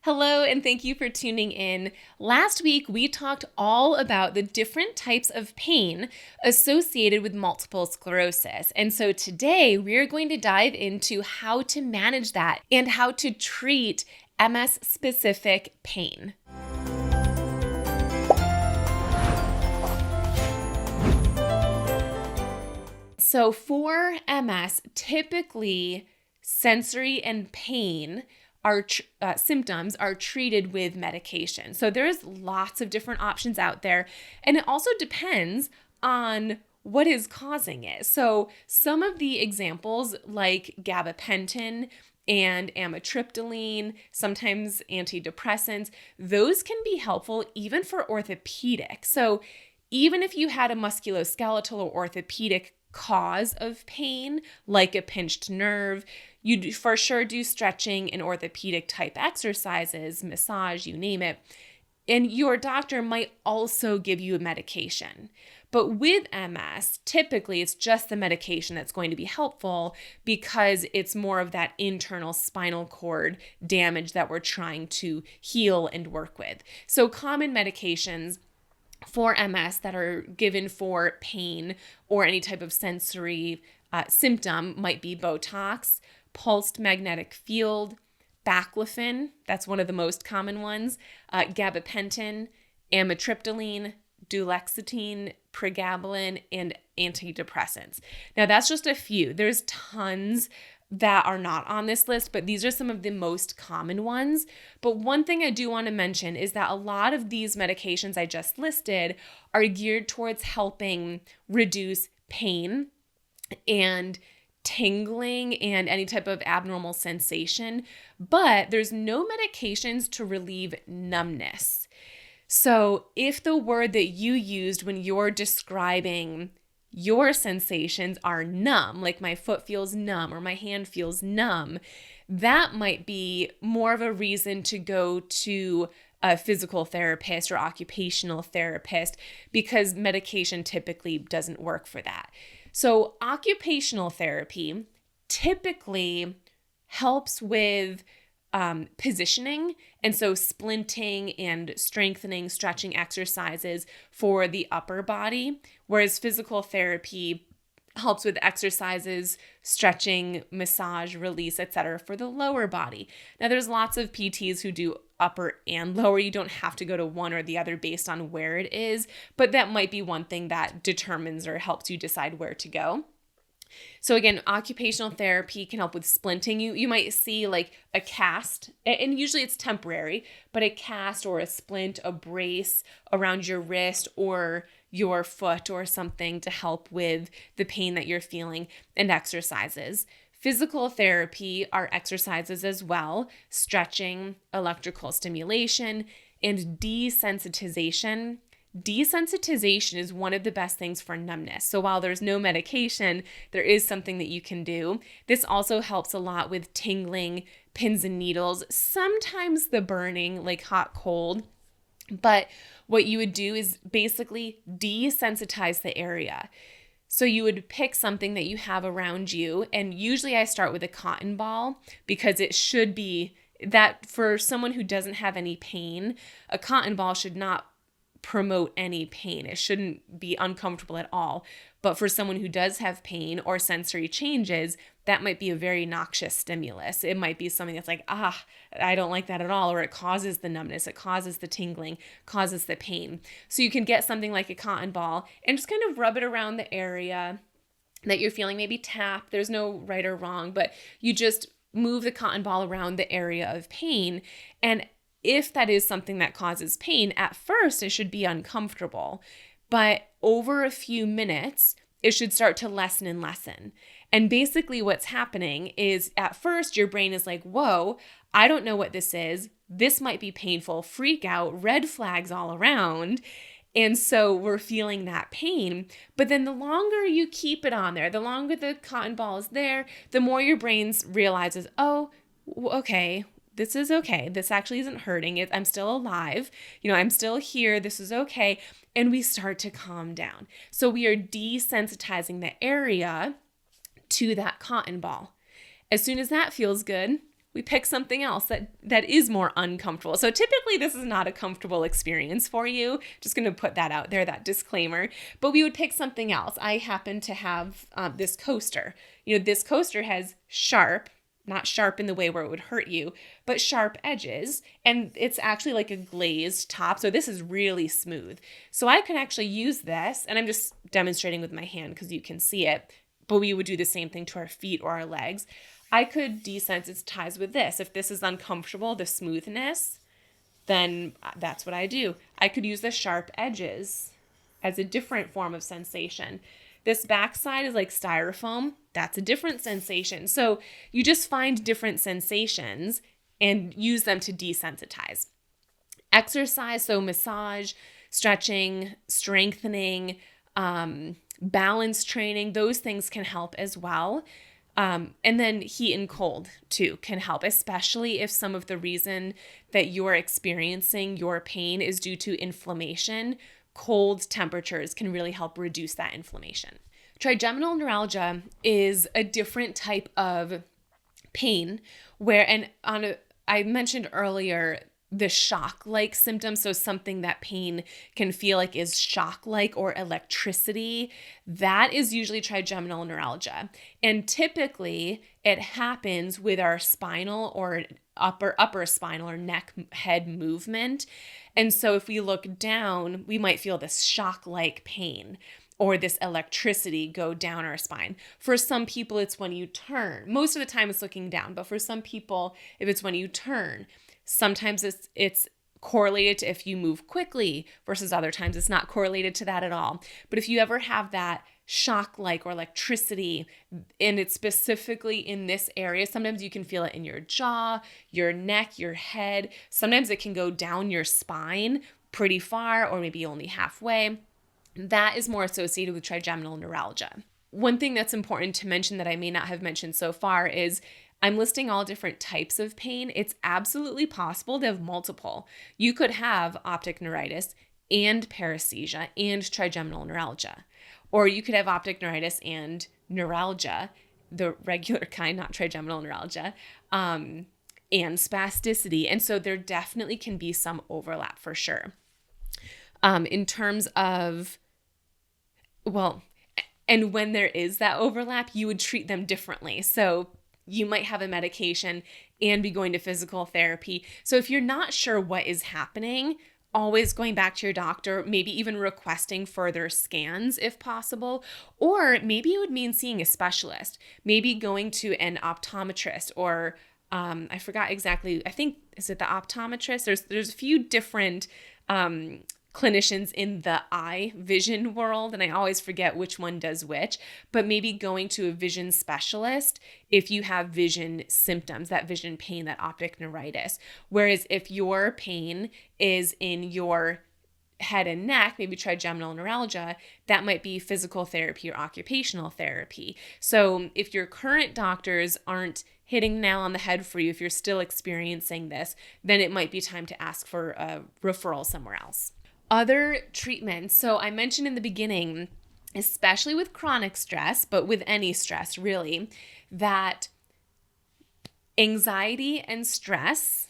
Hello, and thank you for tuning in. Last week, we talked all about the different types of pain associated with multiple sclerosis. And so today, we're going to dive into how to manage that and how to treat MS-specific pain. So for MS, typically sensory and pain symptoms are treated with medication. So there's lots of different options out there, and it also depends on what is causing it. So some of the examples like gabapentin and amitriptyline, sometimes antidepressants, those can be helpful even for orthopedic. So even if you had a musculoskeletal or orthopedic cause of pain, like a pinched nerve, you for sure do stretching and orthopedic type exercises, massage, you name it. And your doctor might also give you a medication. But with MS, typically it's just the medication that's going to be helpful because it's more of that internal spinal cord damage that we're trying to heal and work with. So common medications for MS that are given for pain or any type of sensory symptom might be Botox, pulsed magnetic field, baclofen, that's one of the most common ones, gabapentin, amitriptyline, duloxetine, pregabalin, and antidepressants. Now that's just a few. There's tons that are not on this list, but these are some of the most common ones. But one thing I do want to mention is that a lot of these medications I just listed are geared towards helping reduce pain and tingling and any type of abnormal sensation, but there's no medications to relieve numbness. So if the word that you used when you're describing your sensations are numb, like my foot feels numb or my hand feels numb, that might be more of a reason to go to a physical therapist or occupational therapist because medication typically doesn't work for that. So occupational therapy typically helps with positioning, and so splinting and strengthening, stretching exercises for the upper body, whereas physical therapy helps with exercises, stretching, massage, release, etc. for the lower body. Now there's lots of PTs who do upper and lower. You don't have to go to one or the other based on where it is, but that might be one thing that determines or helps you decide where to go. So again, occupational therapy can help with splinting. You might see like a cast, and usually it's temporary, but a cast or a splint, a brace around your wrist or your foot or something to help with the pain that you're feeling, and exercises. Physical therapy are exercises as well, stretching, electrical stimulation, and desensitization. Desensitization is one of the best things for numbness. So while there's no medication, there is something that you can do. This also helps a lot with tingling, pins and needles, sometimes the burning, like hot, cold. But what you would do is basically desensitize the area. So you would pick something that you have around you, and usually I start with a cotton ball because it should be that for someone who doesn't have any pain, a cotton ball should not promote any pain. It shouldn't be uncomfortable at all. But for someone who does have pain or sensory changes, that might be a very noxious stimulus. It might be something that's like, I don't like that at all, or it causes the numbness, it causes the tingling, causes the pain. So you can get something like a cotton ball and just kind of rub it around the area that you're feeling, maybe tap. There's no right or wrong, but you just move the cotton ball around the area of pain. And if that is something that causes pain, at first it should be uncomfortable, but over a few minutes, it should start to lessen and lessen. And basically what's happening is at first your brain is like, whoa, I don't know what this is. This might be painful, freak out, red flags all around. And so we're feeling that pain. But then the longer you keep it on there, the longer the cotton ball is there, the more your brain realizes, oh, okay, this is okay. This actually isn't hurting. I'm still alive. I'm still here. This is okay. And we start to calm down. So we are desensitizing the area to that cotton ball. As soon as that feels good, we pick something else that is more uncomfortable. So typically this is not a comfortable experience for you. Just going to put that out there, that disclaimer. But we would pick something else. I happen to have this coaster. This coaster has not sharp in the way where it would hurt you, but sharp edges. And it's actually like a glazed top. So this is really smooth. So I could actually use this, and I'm just demonstrating with my hand because you can see it, but we would do the same thing to our feet or our legs. I could desensitize with this. If this is uncomfortable, the smoothness, then that's what I do. I could use the sharp edges as a different form of sensation. This backside is like styrofoam. That's a different sensation. So you just find different sensations and use them to desensitize. Exercise, so massage, stretching, strengthening, balance training, those things can help as well. And then heat and cold too can help, especially if some of the reason that you're experiencing your pain is due to inflammation. Cold temperatures can really help reduce that inflammation. Trigeminal neuralgia is a different type of pain I mentioned earlier the shock-like symptoms, so something that pain can feel like is shock-like or electricity, that is usually trigeminal neuralgia. And typically it happens with our spinal or upper spinal or neck head movement. And so if we look down, we might feel this shock-like pain or this electricity go down our spine. For some people, it's when you turn. Most of the time it's looking down, but for some people, if it's when you turn, sometimes it's correlated to if you move quickly versus other times it's not correlated to that at all. But if you ever have that shock-like or electricity, and it's specifically in this area, sometimes you can feel it in your jaw, your neck, your head. Sometimes it can go down your spine pretty far or maybe only halfway. That is more associated with trigeminal neuralgia. One thing that's important to mention that I may not have mentioned so far is I'm listing all different types of pain. It's absolutely possible to have multiple. You could have optic neuritis and paresthesia and trigeminal neuralgia. Or you could have optic neuritis and neuralgia, the regular kind, not trigeminal neuralgia, and spasticity. And so there definitely can be some overlap for sure. In terms of, and when there is that overlap, you would treat them differently. So you might have a medication and be going to physical therapy. So if you're not sure what is happening, always going back to your doctor, maybe even requesting further scans if possible, or maybe it would mean seeing a specialist, maybe going to an optometrist or I forgot exactly, I think, is it the optometrist? There's a few different clinicians in the eye vision world, and I always forget which one does which, but maybe going to a vision specialist if you have vision symptoms, that vision pain, that optic neuritis. Whereas if your pain is in your head and neck, maybe trigeminal neuralgia, that might be physical therapy or occupational therapy. So if your current doctors aren't hitting the nail on the head for you, if you're still experiencing this, then it might be time to ask for a referral somewhere else. Other treatments. So I mentioned in the beginning, especially with chronic stress, but with any stress really, that anxiety and stress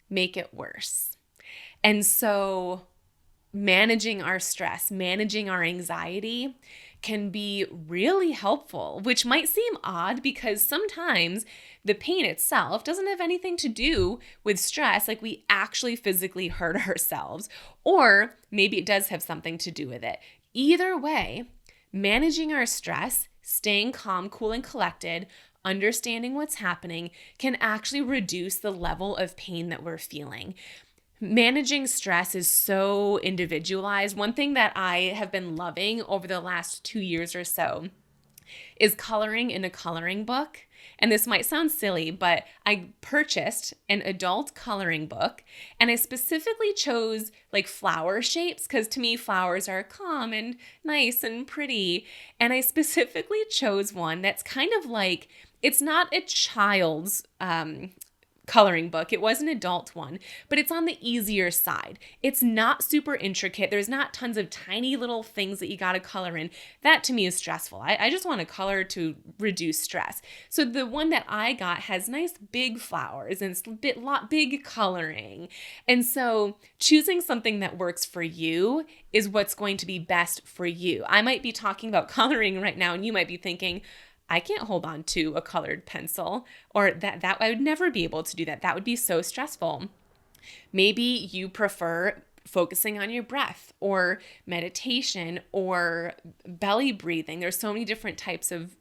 make it worse. And so managing our stress, managing our anxiety can be really helpful, which might seem odd because sometimes the pain itself doesn't have anything to do with stress, like we actually physically hurt ourselves, or maybe it does have something to do with it. Either way, managing our stress, staying calm, cool, and collected, understanding what's happening can actually reduce the level of pain that we're feeling. Managing stress is so individualized. One thing that I have been loving over the last 2 years or so is coloring in a coloring book. And this might sound silly, but I purchased an adult coloring book, and I specifically chose like flower shapes because to me flowers are calm and nice and pretty. And I specifically chose one that's kind of like, it's not a child's coloring book. It was an adult one, but it's on the easier side. It's not super intricate. There's not tons of tiny little things that you got to color in. That to me is stressful. I just want to color to reduce stress. So the one that I got has nice big flowers and it's big coloring. And so choosing something that works for you is what's going to be best for you. I might be talking about coloring right now and you might be thinking, I can't hold on to a colored pencil, or that I would never be able to do that. That would be so stressful. Maybe you prefer focusing on your breath or meditation or belly breathing. There's so many different types of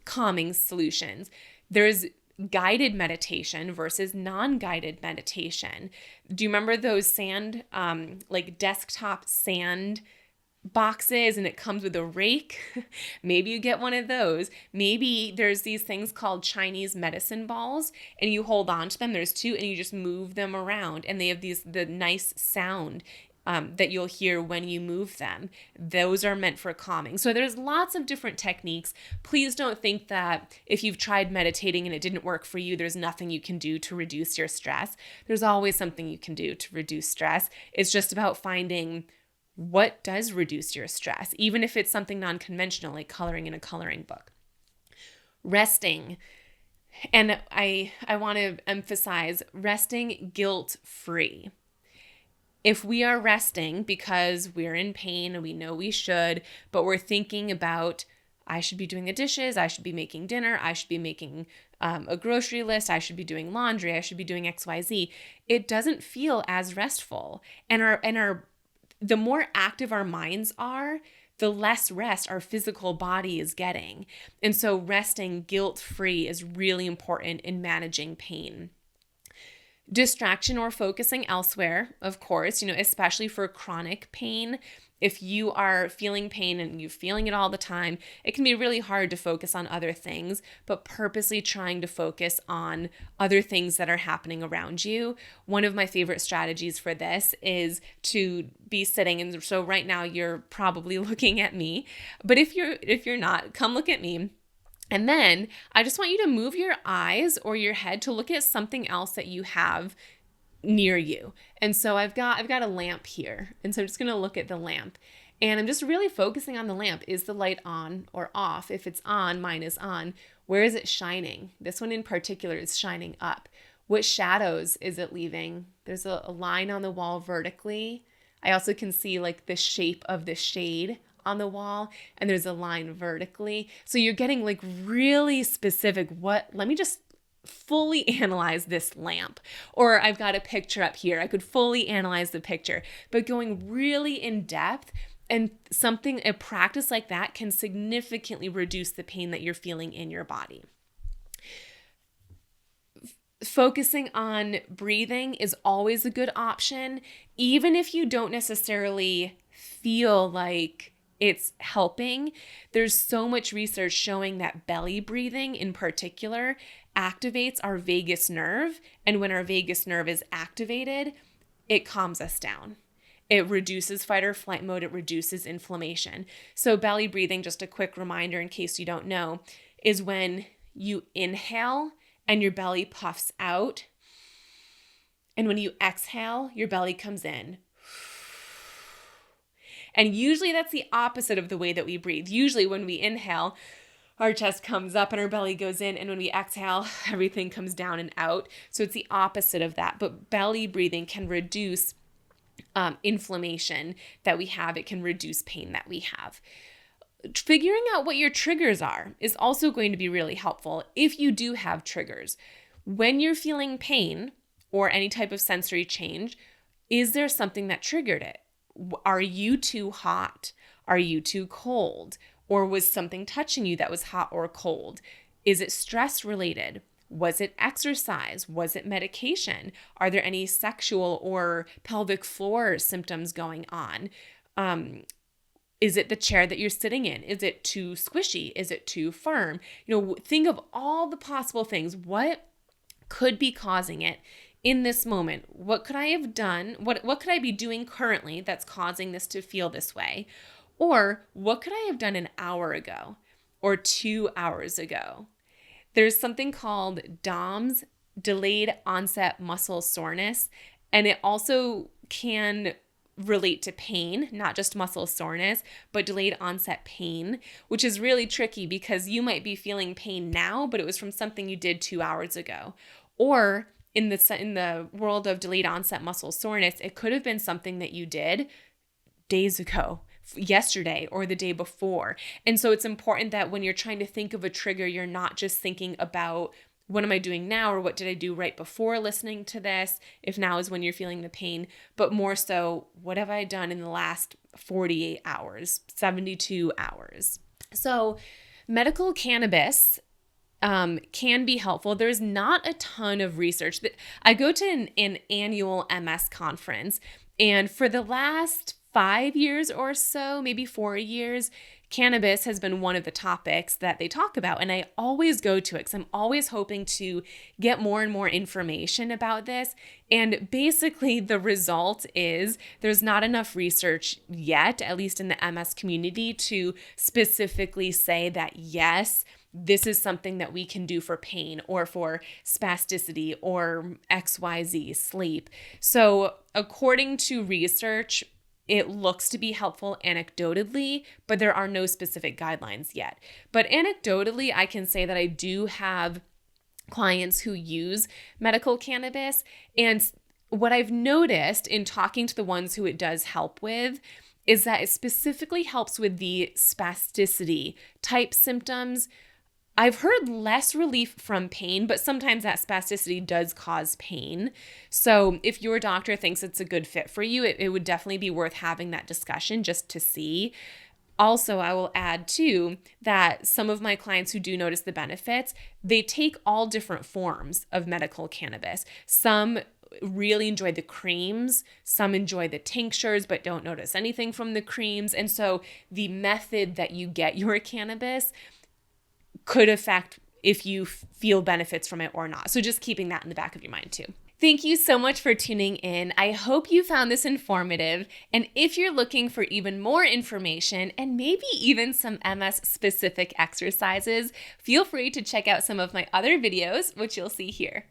calming solutions. There's guided meditation versus non-guided meditation. Do you remember those desktop sand boxes and it comes with a rake? Maybe you get one of those. Maybe there's these things called Chinese medicine balls and you hold on to them. There's two and you just move them around and they have the nice sound that you'll hear when you move them. Those are meant for calming. So there's lots of different techniques. Please don't think that if you've tried meditating and it didn't work for you, there's nothing you can do to reduce your stress. There's always something you can do to reduce stress. It's just about finding what does reduce your stress, even if it's something non-conventional like coloring in a coloring book. Resting. And I want to emphasize resting guilt-free. If we are resting because we're in pain and we know we should, but we're thinking about, I should be doing the dishes, I should be making dinner, I should be making a grocery list, I should be doing laundry, I should be doing XYZ, it doesn't feel as restful. And the more active our minds are, the less rest our physical body is getting. And so resting guilt-free is really important in managing pain. Distraction or focusing elsewhere, of course, especially for chronic pain. If you are feeling pain and you're feeling it all the time, it can be really hard to focus on other things, but purposely trying to focus on other things that are happening around you. One of my favorite strategies for this is to be sitting. And so right now you're probably looking at me, but if you're not, come look at me. And then I just want you to move your eyes or your head to look at something else that you have near you. And so I've got a lamp here. And so I'm just going to look at the lamp. And I'm just really focusing on the lamp. Is the light on or off? If it's on, mine is on. Where is it shining? This one in particular is shining up. What shadows is it leaving? There's a line on the wall vertically. I also can see like the shape of the shade on the wall, and there's a line vertically. So you're getting like really specific. Let me just fully analyze this lamp. Or I've got a picture up here. I could fully analyze the picture, but going really in depth, and a practice like that can significantly reduce the pain that you're feeling in your body. Focusing on breathing is always a good option, even if you don't necessarily feel like it's helping. There's so much research showing that belly breathing in particular activates our vagus nerve. And when our vagus nerve is activated, it calms us down. It reduces fight or flight mode. It reduces inflammation. So belly breathing, just a quick reminder in case you don't know, is when you inhale and your belly puffs out. And when you exhale, your belly comes in. And usually that's the opposite of the way that we breathe. Usually when we inhale, our chest comes up and our belly goes in. And when we exhale, everything comes down and out. So it's the opposite of that. But belly breathing can reduce inflammation that we have. It can reduce pain that we have. Figuring out what your triggers are is also going to be really helpful if you do have triggers. When you're feeling pain or any type of sensory change, is there something that triggered it? Are you too hot? Are you too cold? Or was something touching you that was hot or cold? Is it stress related? Was it exercise? Was it medication? Are there any sexual or pelvic floor symptoms going on? Is it the chair that you're sitting in? Is it too squishy? Is it too firm? Think of all the possible things. What could be causing it in this moment? What could I have done? What could I be doing currently that's causing this to feel this way? Or what could I have done an hour ago or 2 hours ago? There's something called DOMS, delayed onset muscle soreness, and it also can relate to pain, not just muscle soreness, but delayed onset pain, which is really tricky because you might be feeling pain now, but it was from something you did 2 hours ago. Or in the world of delayed onset muscle soreness, it could have been something that you did days ago, yesterday, or the day before. And so it's important that when you're trying to think of a trigger, you're not just thinking about what am I doing now, or what did I do right before listening to this, if now is when you're feeling the pain, but more so, what have I done in the last 48 hours, 72 hours? So medical cannabis can be helpful. There's not a ton of research. I go to an annual MS conference, and for the last 5 years or so, maybe 4 years, cannabis has been one of the topics that they talk about. And I always go to it because I'm always hoping to get more and more information about this. And basically the result is there's not enough research yet, at least in the MS community, to specifically say that, yes, this is something that we can do for pain or for spasticity or XYZ, sleep. So according to research, it looks to be helpful anecdotally, but there are no specific guidelines yet. But anecdotally, I can say that I do have clients who use medical cannabis. And what I've noticed in talking to the ones who it does help with is that it specifically helps with the spasticity type symptoms. I've heard less relief from pain, but sometimes that spasticity does cause pain. So if your doctor thinks it's a good fit for you, it would definitely be worth having that discussion just to see. Also, I will add too that some of my clients who do notice the benefits, they take all different forms of medical cannabis. Some really enjoy the creams, some enjoy the tinctures but don't notice anything from the creams. And so the method that you get your cannabis could affect if you feel benefits from it or not. So just keeping that in the back of your mind too. Thank you so much for tuning in. I hope you found this informative. And if you're looking for even more information and maybe even some MS specific exercises, feel free to check out some of my other videos, which you'll see here.